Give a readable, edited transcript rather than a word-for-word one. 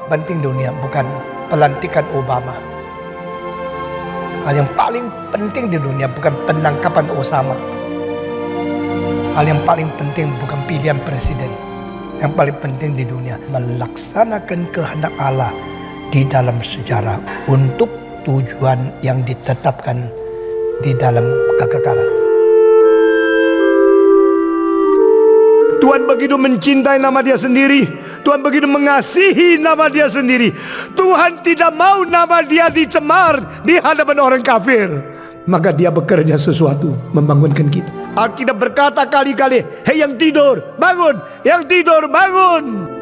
penting di dunia bukan pelantikan Obama. Hal yang paling penting di dunia bukan penangkapan Osama. Hal yang paling penting bukan pilihan presiden. Yang paling penting di dunia melaksanakan kehendak Allah di dalam sejarah untuk tujuan yang ditetapkan di dalam kekekalan. Tuhan begitu mencintai nama Dia sendiri. Tuhan begitu mengasihi nama Dia sendiri. Tuhan tidak mau nama Dia dicemar di hadapan orang kafir. Maka Dia bekerja sesuatu membangunkan kita. Alkitab berkata kali-kali, "Hei yang tidur, bangun! Yang tidur, bangun!"